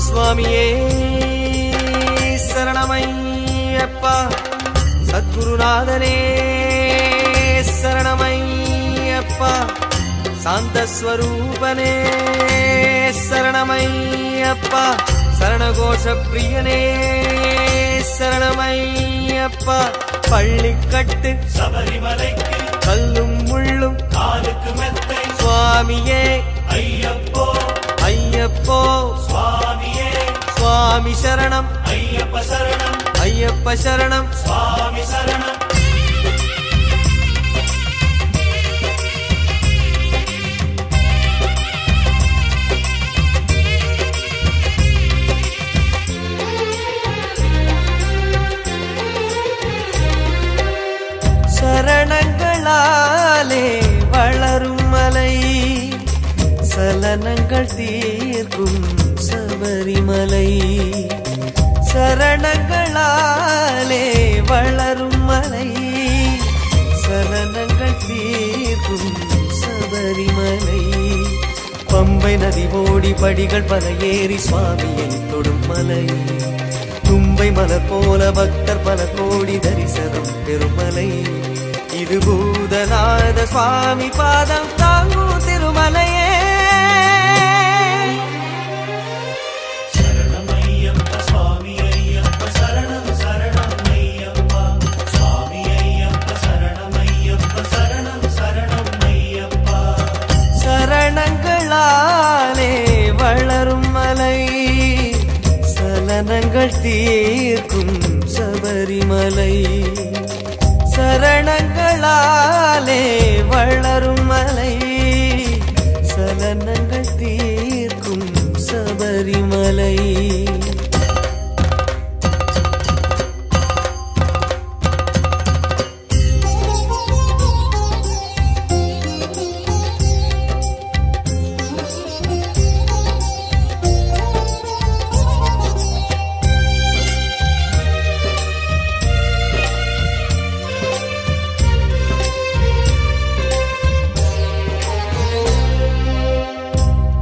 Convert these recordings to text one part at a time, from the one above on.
சுவாமியே சரணமையப்பா, சத்குருநாதனே சரணமையப்பா, சாந்தஸ்வரூபனே சரணமையப்பா, சரணகோஷ பிரியனே சரணமையப்பா, பள்ளிக்கட்டு சபரிமலைக்கு கல்லும் முள்ளும் காலுக்கு மெத்தை சுவாமியே ஐயப்போ ஐயப்போ சுவாமியே சுவாமி சரணம் ஐயப்ப சரணம் ஐயப்ப சரணம் சுவாமி சரணம். சரணங்களாலே வளரும் மலை, சலனங்கள் தீர்க்கும் சபரிமலை. சரணங்களாலே வளரும் மலை, சலனங்கள் தீர்க்கும் சபரிமலை. பம்பை நதி ஓடி படிகள் பல ஏறி சுவாமியை தொடும் மலை, தும்பை மலர் போல பக்தர் பல கோடி தரிசனம் பெருமலை. இது பூதநாத சுவாமி பாதம் தாங்கும் திருமலையே. சரணம் ஐயப்ப சுவாமி ஐயப்ப சரணம் சரணம் ஐயப்பா சுவாமி ஐயப்ப சரணம் ஐயப்ப சரணம் சரணம் ஐயப்பா. சரணங்களாலே வளரும் மலை, சலனங்கள் தீர்க்கும் சபரிமலை. சரணங்களாலே வளரும் மலை, சலனங்கள் தீர்க்கும் சபரிமலை.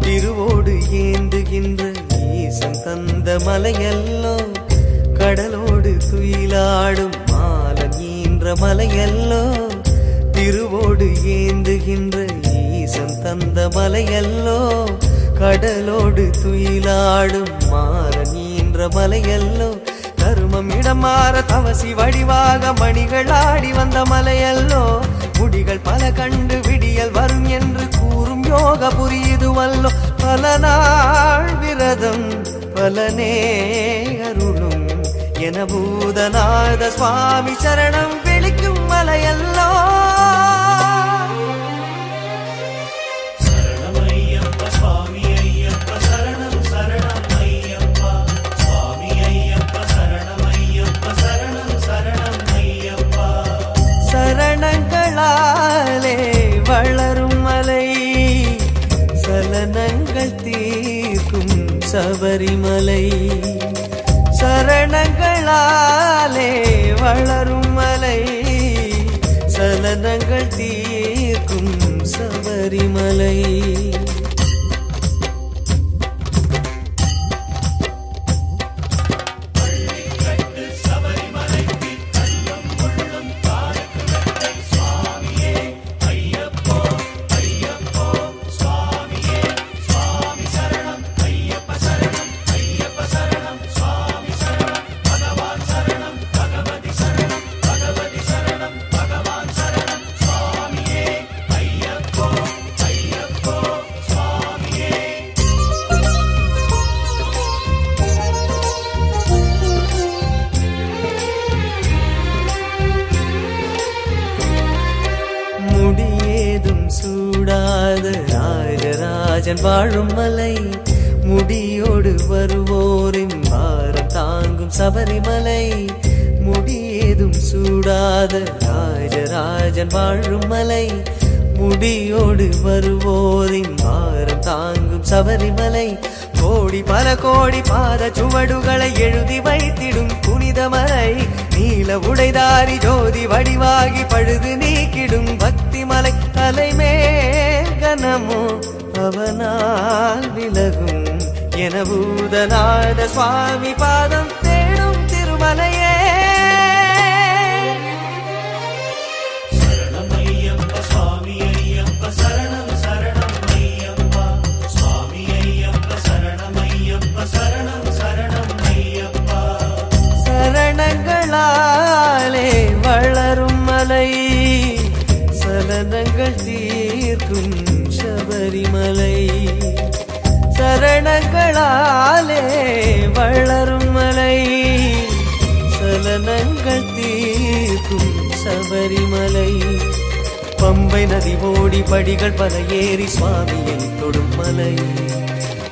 திருவோடு ஏந்துகின்ற ஈசன் தந்த மலையல்லோ, கடலோடு துயிலாடும் மாலன் ஈன்ற மலையல்லோ. திருவோடு ஏந்துகின்ற ஈசன் தந்த மலையல்லோ, கடலோடு துயிலாடும் மாலன் ஈன்ற மலையல்லோ. தருமம் இடம் மாற தவசி வடிவாக மணிகள் ஆடி வந்த மலையல்லோ. முடிகள் பல கண்டு விடியல் வரும் என்று கூறும் யோக புரியுதுவல்லோ. பல நாள் விரதம் பலனே அருளும் என பூதநாத சுவாமி சரணம் விழிக்கும் மலையல்லோ. சரணம் ஐயப்ப சுவாமி ஐயப்ப சரணம் சரணம் ஐயப்பா சுவாமி ஐயப்ப சரணம் ஐயப்ப சரணம் சரணம் ஐயப்பா. சரணங்களாலே வளரும் மலை, சலனங்கள் தீர்க்கும் சபரிமலை. சரணங்களாலே வளரும் மலை, சலனங்கள் தீர்க்கும் சபரிமலை. ராஜராஜன் வாழும் மலை, முடியோடு வருவோரின் பாரம் தாங்கும் சபரிமலை. முடியேதும் சூடாத ராஜராஜன் வாழும் மலை, முடியோடு வருவோரின் பாரம் தாங்கும் சபரிமலை. பல கோடி பாத சுவடுகளை எழுதி வைத்திடும் புனிதமலை, நீல உடைதாரி ஜோதி வடிவாகி பழுது நீக்கிடும் பக்தி மலை, தலைமேல் கனமோ அவனால் விலகும் என பூதநாத சுவாமி பாதம் தேடும் திருமலையே. சரணம் ஐயப்ப சுவாமி ஐயப்ப சரணம் சரணம் ஐயப்பா சுவாமி ஐயப்ப சரணம் ஐயப்ப சரணம் சரணம் ஐயப்பா. சரணங்களாலே வளரும் மலை, சலனங்கள் தீர்க்கும் சபரிமலை, சரணங்களாலே வளரும் மலை, சலனங்கள் தீர்க்கும் சபரிமலை. பம்பை நதி ஓடி படிகள் பல ஏறி சுவாமியை தொடும் மலை,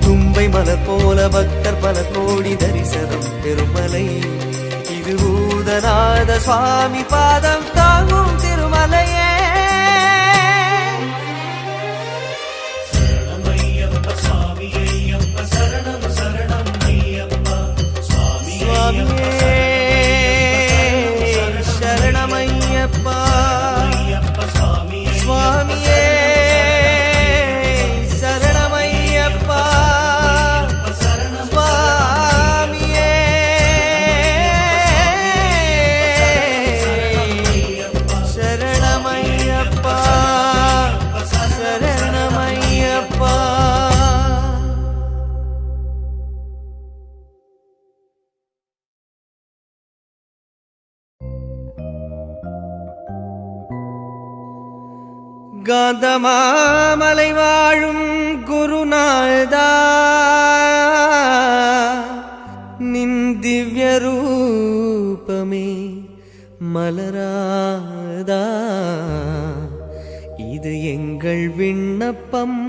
தும்பை மலர் போல பக்தர் பல கோடி தரிசனம் பெருமலை, இது பூதநாத சுவாமி பாதம் தாங்கும் திருமலையே. சரணம் ஐயப்ப சுவாமி ஐயப்ப சரணம் சரணம் ஐயப்பா சுவாமி சுவாமியே சரணமையப்பா, ஐயப்ப சுவாமி சுவாமியே சரணமையப்பா, சுவாமியே சரணமையப்பா, சரணமையப்பா. காந்தமாமலை வாழும் குருநாதா, நின் திவ்ய ரூபமே மலராதா, இது எங்கள் விண்ணப்பம்,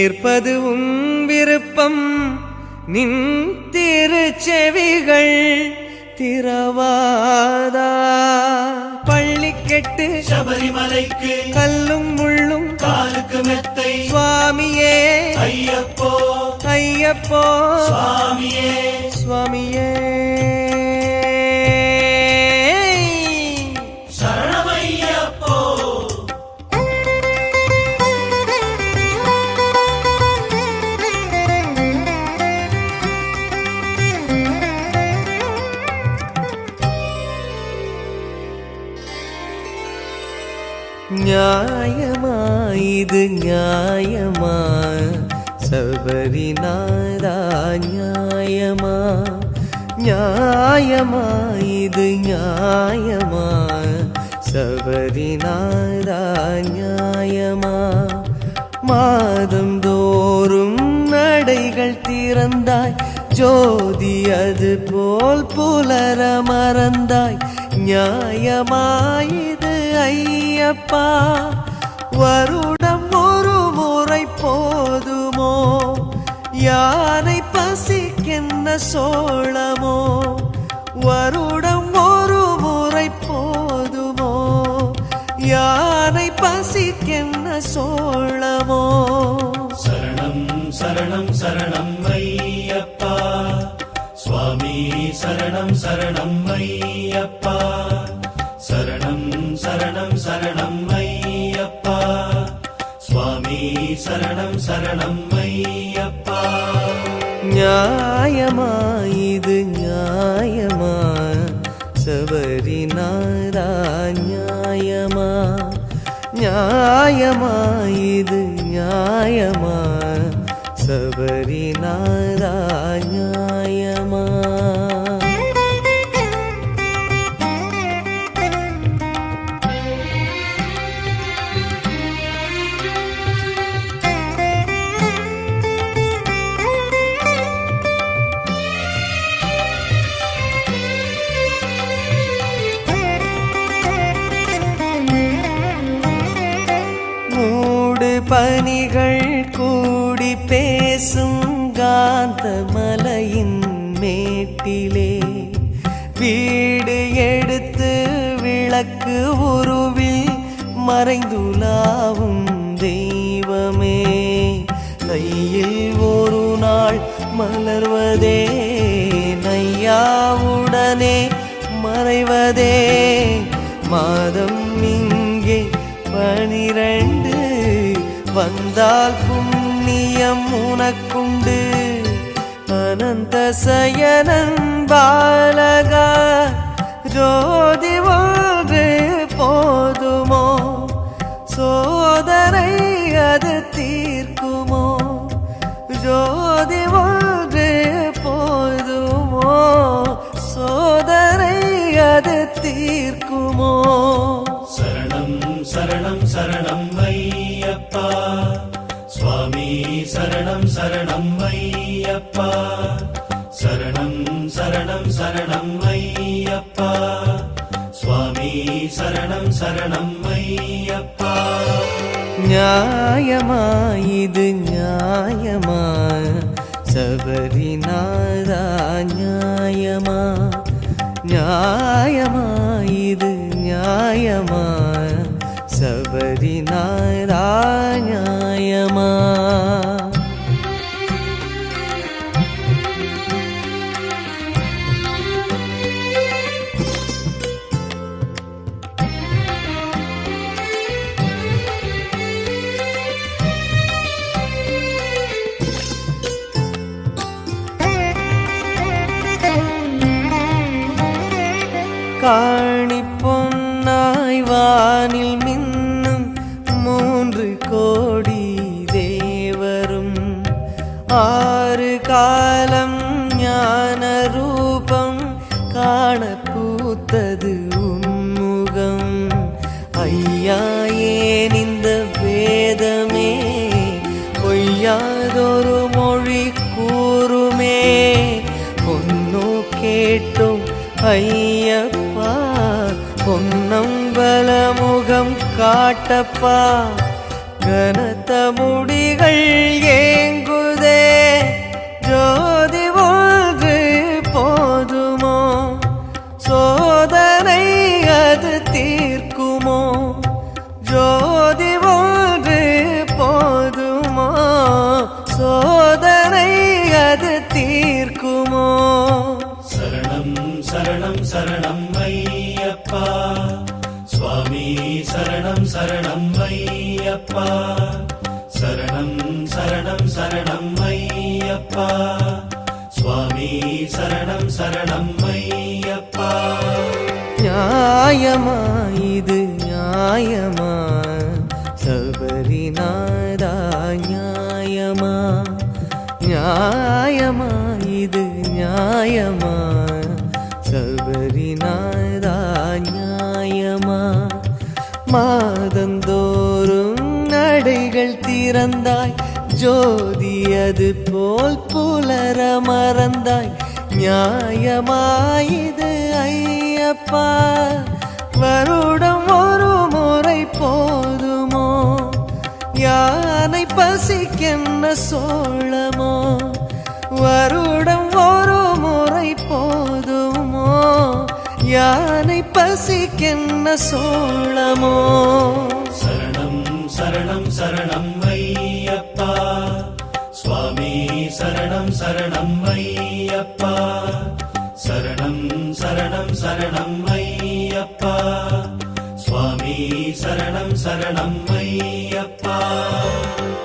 ஏற்பது உன் விருப்பம், நின் திருச்செவிகள் திறவாதா. பள்ளி கெட்டு சபரிமலைக்கு கல்லும் முள்ளும் காலுக்கு மெத்தை சுவாமியே ஐயப்போ ஐயப்போ சுவாமியே சுவாமியே சரணம் ஐயப்போ. நியாயமா இது நியாயமா சபரிநாதா, நியாயமா நியாயமா இது நியாயமா சபரிநாதா, நியாயமா. மாதம் தோறும் நடைகள் திறந்தாய், ஜோதி அது போல் புலர மறந்தாய், நியாயமாயிது ஐயப்பா. வருடம் ஒரு முறை போதுமோ, யானை பசிக்கென்ன சோளமோ, வருடம் ஒரு முறை போதுமோ, யானை பசிக்கென்ன சோளமோ. சரணம் சரணம் சரணம் ஐயப்பா சுவாமி சரணம் சரணம் ஐயப்பா சரணம் சரணம் சரணம் ஐயப்பா சுவாமி சரணம் சரணம் ஐயப்பா. நியாயமா இது நியாயமா சபரிநாதா, நியாயமா நியாயமா இது நியாயமா சபரிநாதா, நியாயமா. பனிகள் கூடி பேசும் காந்த மலையின் மேட்டிலே, வீடு எடுத்து விளக்கு உருவில் மறைந்துலாவும் தெய்வமே, கையில் ஒரு நாள் மலர்வதே நையாவுடனே மறைவதே மாதம் இங்கே 12 வந்தால் புண்ணியம் உனக்குண்டு அனந்த சயனன் பாலகா ஜோதி ஒன்று போதுமோ சோதனை அது தீர்க்குமோ ஜோதி ஒன்று போதுமோ சோதனை அது தீர்க்குமோ சரணம் சரணம் சரணம் ஐயப்பா சுவாமி சரணம் சரணம் ஐயப்பா சரணம் சரணம் சரணம் ஐயப்பா சுவாமி சரணம் சரணம் ஐயப்பா நியாயமா இது நியாயமா சபரிநாதா நியாயமா நியாயமா இது நியாயமா சபரிநாதா நியாயமா காணி பொன்னாய் வானில் மின்னும் 3 கோடி தேவரும் 6 காலம் ஞான ரூபம் காண பூத்தது உன்முகம் ஐயா ஏன் இந்த வேதமே பொய்யாதொரு மொழி கூறுமே பொன்னோ கேட்டோம் ஐயப்பா பொன்னம்பல முகம் காட்டப்பா கனத்த முடிகள் ஏங்குதே ஜோதி ஒன்று போதுமோ சோதனை அது தீர்க்குமோ ஜோதி ஒன்று போதுமோ சோதனை அது தீர்க்குமோ சரணம் சரணம் சரணம் ஐயப்பா சுவாமி சரணம் சரணம் ஐயப்பா சரணம் சரணம் சரணம் ஐயப்பா சுவாமி சரணம் சரணம் ஐயப்பா நியாயமா இது நியாயமா சபரிநாதா நியாயமா நியாயமா இது நியாயமா சபரிநாதா நியாயமா மாதந்தோறும் நடைகள் திறந்தாய் ஜோதி அது போல் புலர மறந்தாய் நியாயமாயிது ஐயப்பா வருடம் ஒரு முறை போதுமோ யானை பசிக்கென்ன சோளமோ வருடம் ஒரு முறை போதுமோ யானை பசிக்கென்ன சோளமோ சரணம் சரணம் சரணம் ஐயப்பா சுவாமி சரணம் சரணம் ஐயப்பா சரணம் சரணம் சரணம் ஐயப்பா சுவாமி சரணம் சரணம் ஐயப்பா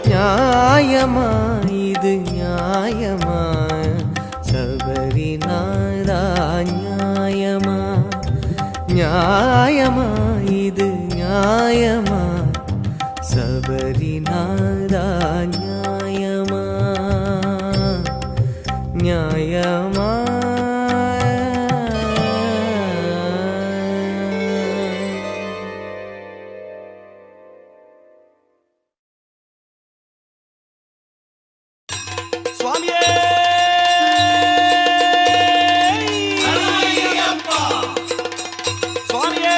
நியாயமா இது நியாயமா சபரிநாதா நியாயமா நியாயமா இது நியாயமா சபரிநாதா நியாயமா நியாயமா சுவாமியே சுவாமியே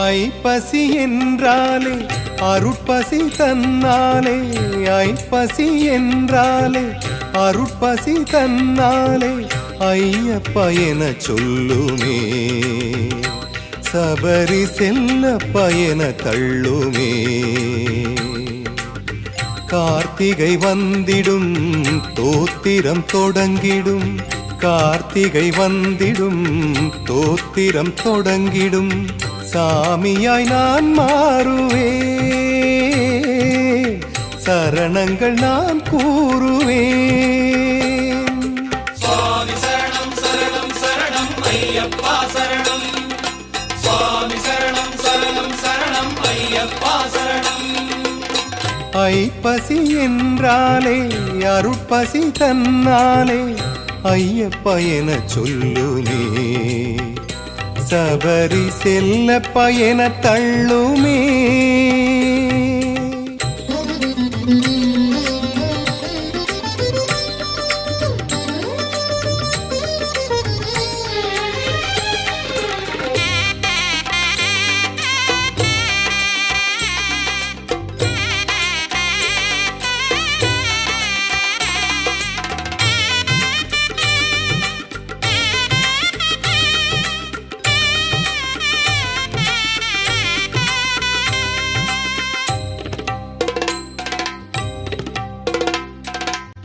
ஐப்பசி என்றாலே அருட்பசி தன்னாலே, ஐப்பசி என்றாலே அருட்பசி தன்னாலே, ஐயப்ப என சொல்லுமே, சபரி செல்லப்ப என தள்ளுமே. கார்த்திகை வந்திடும் தோத்திரம் தொடங்கிடும், கார்த்திகை வந்திடும் தோத்திரம் தொடங்கிடும், சாமியாய் நான் மாறுவேன், சரணங்கள் நான் கூறுவேன். சுவாமி சரணம் சரணம் சரணம் ஐயப்பா சரணம், சுவாமி சரணம் சரணம் சரணம் ஐயப்பா சரணம். ஐப்பசி என்றாலே அருட்பசி தன்னாலே, ஐயப்ப என சொல்லுமே, சபரி செல்லப்ப என தள்ளுமே.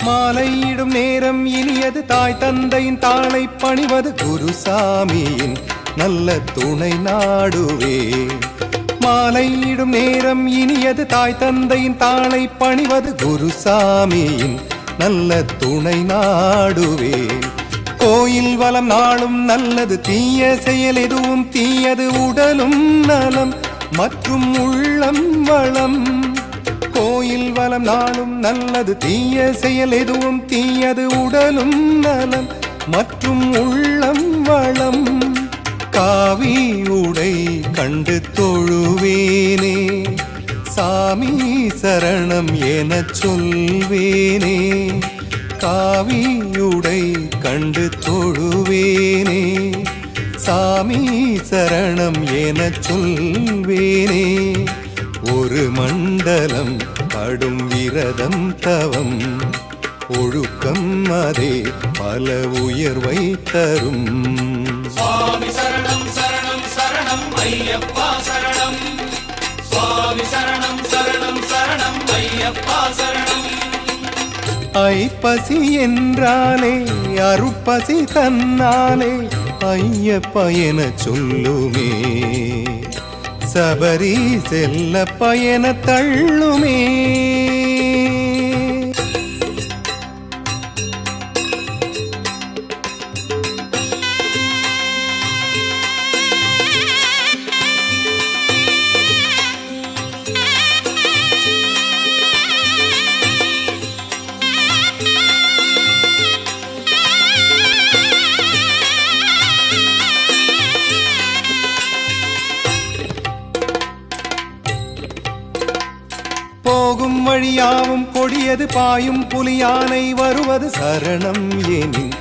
மாலையிடும் நேரம் இனியது, தாய் தந்தையின் தாளை பணிவது, குருசாமியின் நல்ல துணை நாடுவே. மாலையிடும் நேரம் இனியது, தாய் தந்தையின் தாளை பணிவது, குருசாமியின் நல்ல துணை நாடுவே. கோயில் வலம் நாளும் நல்லது, தீய செயல் எதுவும் தீயது, உடலும் நலம் மற்றும் உள்ளம் வளம். கோயில் வலம் நாளும் நல்லது, தீய செயல் எதுவும் தீயது, உடலும் நலம் மற்றும் உள்ளம் வளம். காவி உடை கண்டு தொழுவேனே, சாமி சரணம் என சொல்வேனே, காவி உடை கண்டு தொழுவேனே, சாமி சரணம் என சொல்வேனே. ஒரு மண்டலம் கடும் விரதம் தவம் ஒழுக்கம் அதே பல உயர்வை தரும். சுவாமி சரணம் சரணம் சரணம் ஐயப்பா சரணம், சுவாமி சரணம் சரணம் சரணம் ஐயப்பா சரணம். ஐப்பசி என்றாலே அருட்பசி தன்னாலே, ஐயப்ப என சொல்லுமே, சபரி செல்லப்ப என தள்ளுமே. போகும் வழியாவும் கொடியது, பாயும் புலியானை வருவது, சரணம் எனின்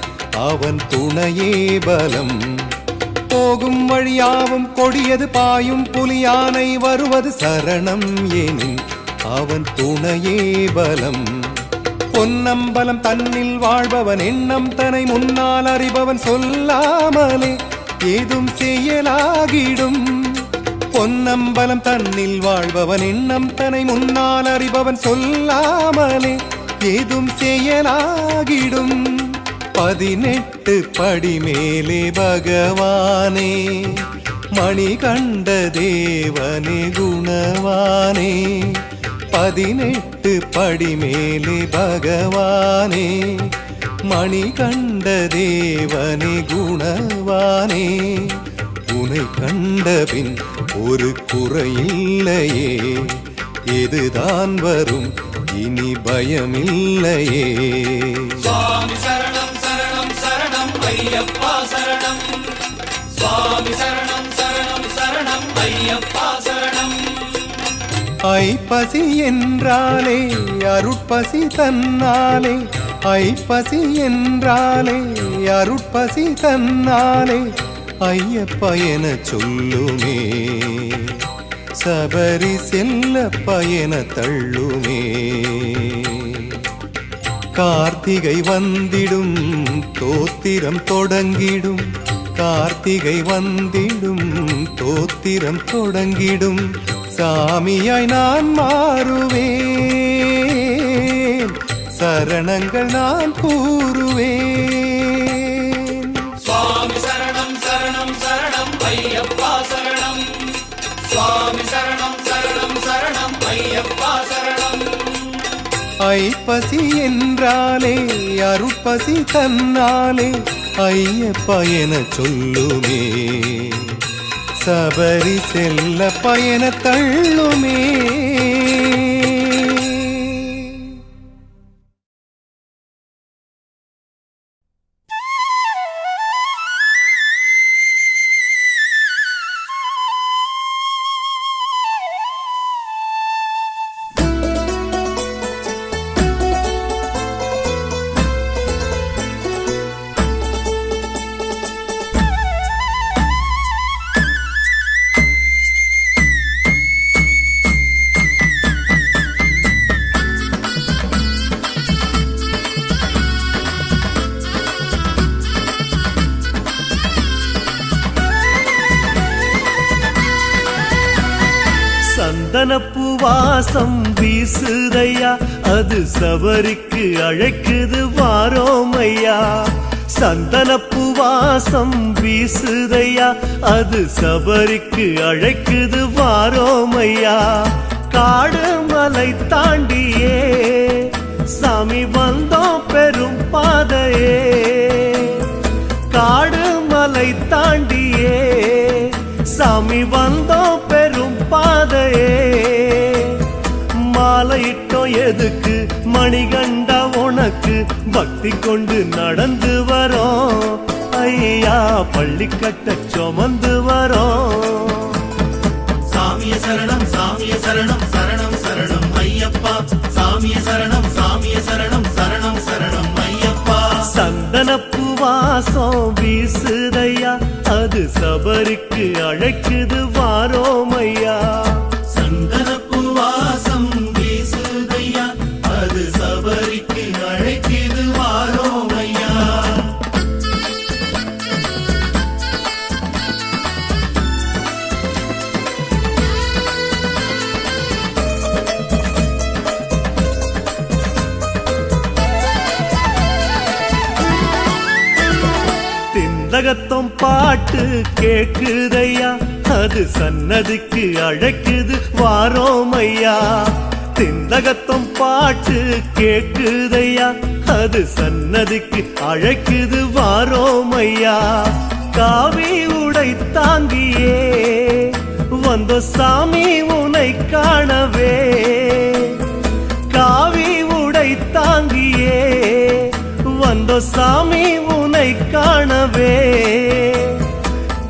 அவன் துணையே பலம். போகும் வழியாவும் கொடியது, பாயும் புலியானை வருவது, சரணம் எனின் அவன் துணையே பலம். பொன்னம்பலம் தன்னில் வாழ்பவன், எண்ணம் தன்னை முன்னால் அறிபவன், சொல்லாமலே ஏதும் செயலாகிடும். பொன்னம்பலம் தன்னில் வாழ்பவன், எண்ணம் தன்னை முன்னால் அறிபவன், சொல்லாமலே ஏதும் செயலாகிடும். 18 படி மேலே பகவானே, மணிகண்ட தேவனே குணவானே. 18 படி மேலே பகவானே, மணிகண்ட தேவனே குணவானே. உனை கண்டபின் ஒரு குறையில்லையே, எதுதான் வரும் இனி பயமில்லையே. சுவாமி சரணம் சரணம் சரணம் ஐயப்பா சரணம், சுவாமி சரணம் சரணம் சரணம் ஐயப்பா சரணம். ஐப்பசி என்றாலே அருட்பசி தன்னாலே, ஐப்பசி என்றாலே அருட்பசி தன்னாலே, ஐயப்ப என சொல்லுமே. சபரி செல்ல பயண தள்ளுமே. கார்த்திகை வந்திடும் தோத்திரம் தொடங்கிடும், கார்த்திகை வந்திடும் தோத்திரம் தொடங்கிடும். சாமியாய் நான் மாறுவேன், சரணங்கள் நான் கூறுவேன். சுவாமி சரணம் சரணம் சரணம் ஐயப்பா சரணம். சுவாமி சரணம் சரணம் சரணம் ஐயப்பா சரணம். ஐப்பசி என்றாலே அருட்பசி தன்னாலே ஐயப்பா என சொல்லுமே. சபரி செல்ல பயண தள்ளுமே. சந்தனப்பூ வாசம் வீசுதையா, அது சபரிக்கு அழைக்குது வாரோமையா. சந்தனப்பூ வாசம் வீசுதையா, அது சபரிக்கு அழைக்குது வாரோமையா. காடு மலை தாண்டியே சாமி வந்தோம் பெரும் பாதையே. காடு மலை தாண்டியே சாமி வந்தோம் பெரும் பாதையே. மாலையிட்டோம் எதுக்கு மணிகண்டா உனக்கு, பக்தி கொண்டு நடந்து வரோம் ஐயா. பள்ளிக்கட்ட சுமந்து வரோம். சாமிய சரணம் சாமிய சரணம் சரணம் சரணம் ஐயப்பா. சாமிய சரணம் சாமிய சரணம் சரணம் சரணம் ஐயப்பா. சந்தனப்பூ வாசம் வீசுதையா, அது சபரிக்கு அழைக்குது வாரோமையா. சந்தனப்பூ வாசம் வீசுதையா, அது சபரிக்கு அழைக்குது வாரோமையா. திந்தகத்தம் பாட்டு கேக்குதையா, அது சன்னதிக்கு அழைக்குது வாரோமையா. திந்தகத்தம் பாட்டு கேக்குதையா, அது சன்னதிக்கு அழைக்குது வாரோமையா. காவி உடை தாங்கியே வந்த சாமி உனை காணவே. காவி உடை தாங்கியே வந்த சாமி உனை காணவே.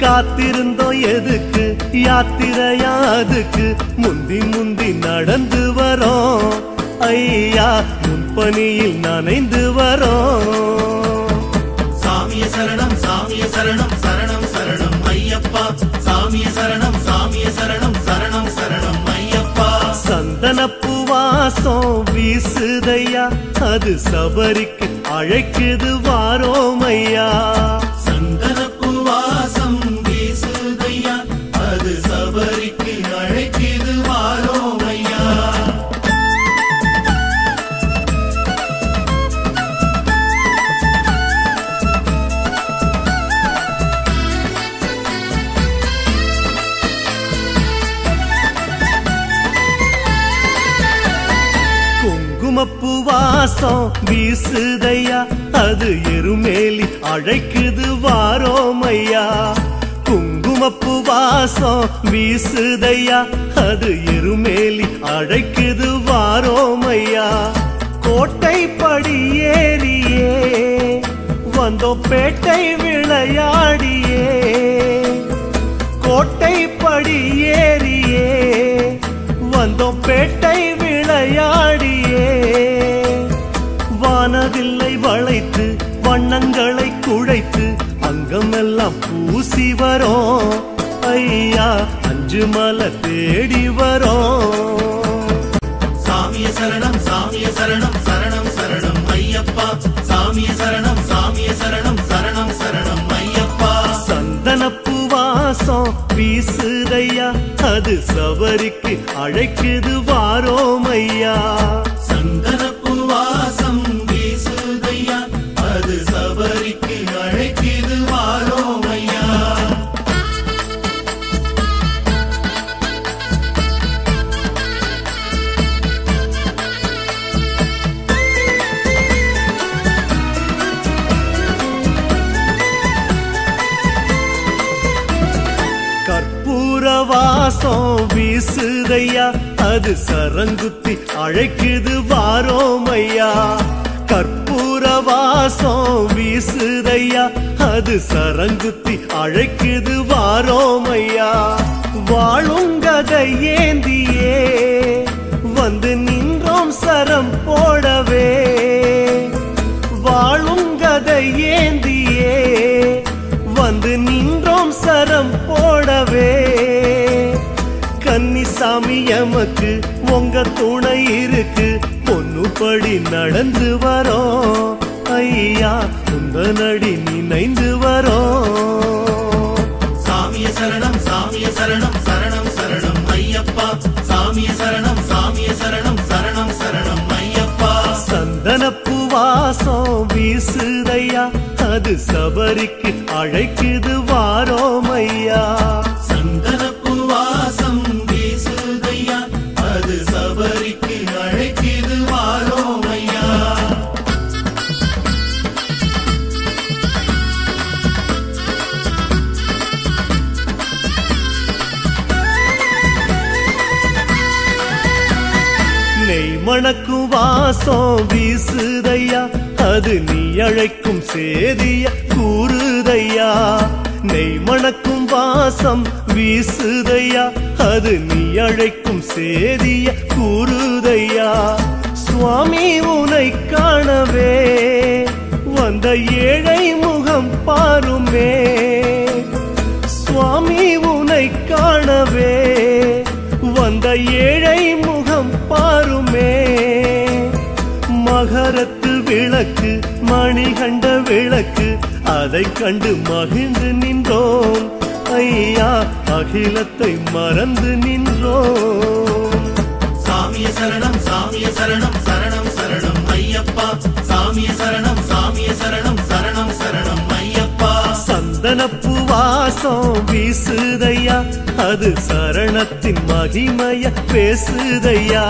காத்திருந்தோம் எதுக்கு யாத்திரையா, அதுக்கு முந்தி முந்தி நடந்து வரோம் ஐயா. முன்பணியில் நனைந்து வரோம். சாமிய சரணம் சாமிய சரணம் சரணம் சரணம் ஐயப்பா. சாமிய சரணம் சாமிய சரணம் சரணம் சரணம் ஐயப்பா. சந்தனப்பூ வாசம் வீசுதையா, அது சபரிக்கு அழைக்குது வாரோமையா. சந்தனப்பூ வாசம் வீசுதையா, அது சபரிக்கு அழைக்குது வாரோமையா. குங்குமப்பூ வாசம் வீசுதையா, அது எருமேலி அழைக்குது வாரோமையா. குங்குமப்பூ வாசம் வீசுதையா, அது எருமேலி அழைக்குது வாரோமையா. கோட்டை படி ஏறியே வந்தோ பேட்டை விளையாடியே. கோட்டை படி ஏறியே வந்தோம் பேட்டை விளையாடியே. வானவில்லை வளைத்து வண்ணங்களை குழைத்து அங்கமெல்லாம் பூசி வரோம் ஐயா. அஞ்சு மலை தேடி வரோம். சாமிய சரணம் சாமிய சரணம் சரணம் சரணம் ஐயப்பா சாமிய சரணம் சாமிய சரணம் சரணம் சரணம் ஐயப்பா. சந்தனப்பு வாசம் வீசுதையா, அது சபரிக்கு அழைக்குது வாரோம் ஐயா. சந்தனப்பு வாசம் வீசுதையா, அது சபரிக்கு அழைக்குது வாரோம் ஐயா. கற்பூர வாசம் வீசுதையா, அது சரங்குத்தி அழைக்குது வாரோம் ஐயா. கற்பூர வாசம் வீசுதையா, அது சரங்குத்தி அழைக்குது வாரோம் ஐயா. வாழுங்கதை ஏந்தியே வந்து நின்றோம் சரம் போடவே. வாழுங்கதை ஏந்தியே வந்து நின்றோம் சரம் போடவே. கன்னிசாமி எமக்கு உங்க துணை இருக்கு, பொண்ணுப்படி நடந்து வரோம் ஐயா, உந்த நடி நினைந்து வரோம். சாமிய சரணம் சாமிய சரணம் சரணம் சரணம் ஐயப்பா சாமிய சரணம் சாமிய சரணம் சரணம் சரணம் ஐயப்பா. சந்தனப்பு வாசம் வீசுதையா, அது சபரிக்கு அழைக்குது வாரோம் ஐயா. சந்தனப்பு வாசம் வீசுதையா, அது சபரிக்கு அழைக்குது வாரோம் ஐயா. நெய் மணக்கும் வாசம் வீசுதையா, அது நீ அழைக்கும் சேதிய கூறுதையா. நெய் மணக்கும் வாசம் வீசுதையா, அது நீ அழைக்கும் சேதிய கூறுதையா. சுவாமி உனை காணவே வந்த ஏழை முகம் பாருமே. சுவாமி உனை காணவே வந்த ஏழை முகம் பாருமே. மகரத்து விளக்கு மணிகண்ட விளக்கு, அதை கண்டு மகிழ்ந்து நின்றோம் ஐயா, அகிலத்தை மறந்து நின்றோம். சாமிய சரணம் சாமிய சரணம் சரணம் சரணம் ஐயப்பா சாமிய சரணம் சாமிய சரணம் சரணம் சரணம் ஐயப்பா. சந்தனப்பு வாசம் வீசுதையா, அது சரணத்தின் மகிமைய பேசுதையா.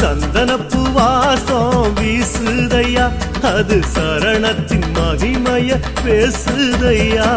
சந்தனப்பு வாசம் வீசுதையா, அது சரணத்தின் மகிமைய பேசுதையா.